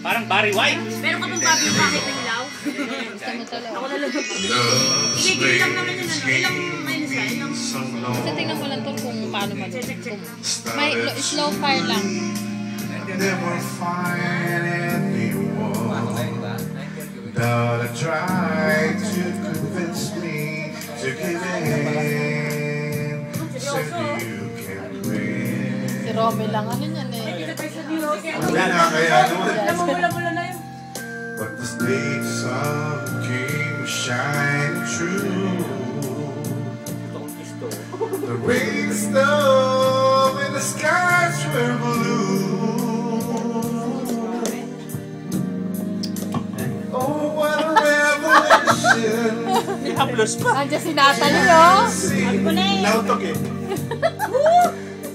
Parang Barry White. Meron ka bang babi yung bakit ng ilaw? Gusto mo talaga. Ako na lang. Sige, ilang naman yun. Ilang minutes ka? Ilang... Kasi tingnan mo lang to kung paano man. May slow fire lang. Never find anyone that tried to convince me to give in. Said you can win. Si Romy lang, ano yan eh. Namumula-mula na yun. But the state sun came shine true. The rain snow and the skies were blue. Oh, what a revelation. Haplos pa. Andiyan si Natalie, oh. Sabi ko na eh. Nautok eh.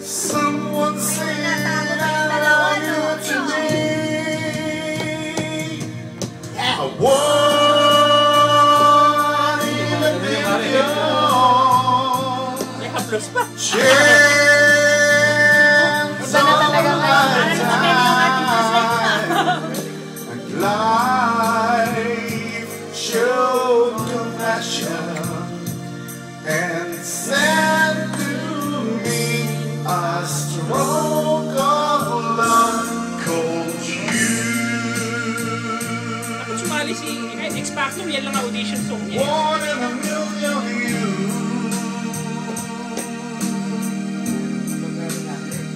Someone said I love you today. A one in a million. May haplos pa. Chance Iba na talaga ngayon. and life showed compassion and sent to me a stroke of love called you. Ako sumali si X Factor, yan lang ang audition song niya. One in a million you.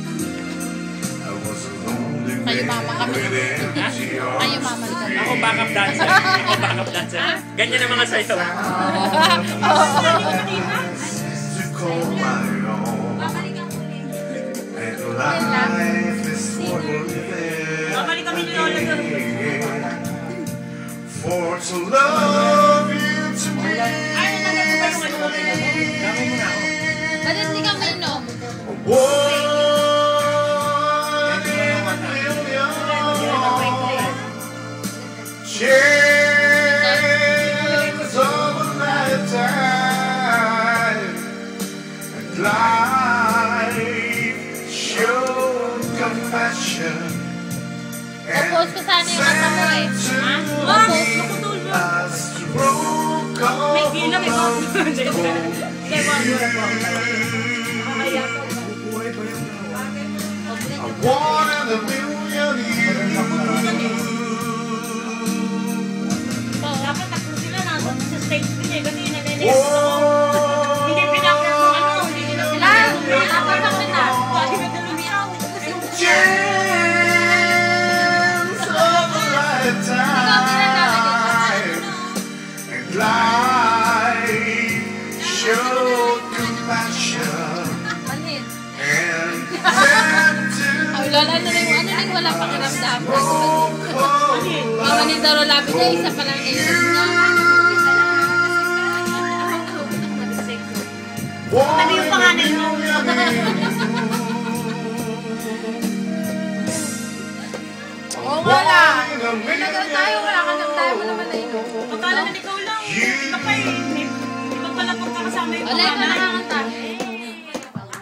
I was a lonely Kayo man mama kami. with empty Kayo arms. mama ni kami. Ako backup dancer. Ako backup dancer. Ganyan ang mga sayo. To call my own. And life is for living. Babalik kami ni Lola doon. For to love you to me. Ay, nalagay ko ba yung ano? Gamay mo na ako. Ba't hindi ka mainom? One in a million. Chance of a lifetime. And life showed compassion. Oppose ko sana yung mata mo eh. Ah, nakutulog. May gilang ito. One in a million Dapat ako sila nandun sa stage ko niya. Kasi yun nalilinis ako. Hindi pinakyan mo ano. Hindi nila sila. Pinakyan mo na. Kasi may dalumiyaw. chance of a lifetime, and life showed compassion Manhin. and sent to Ay, lala na rin. Ano rin wala pakiramdam. Mama ni Daro Labi niya, isa pa lang inom niya. Ano yung pangalan mo? Oo nga lang. Nagal tayo, wala ka lang tayo mo naman na inom. Akala na ikaw lang. Iba pa eh. Iba pala pagkakasama yung Wala ka pangalan. nakakanta.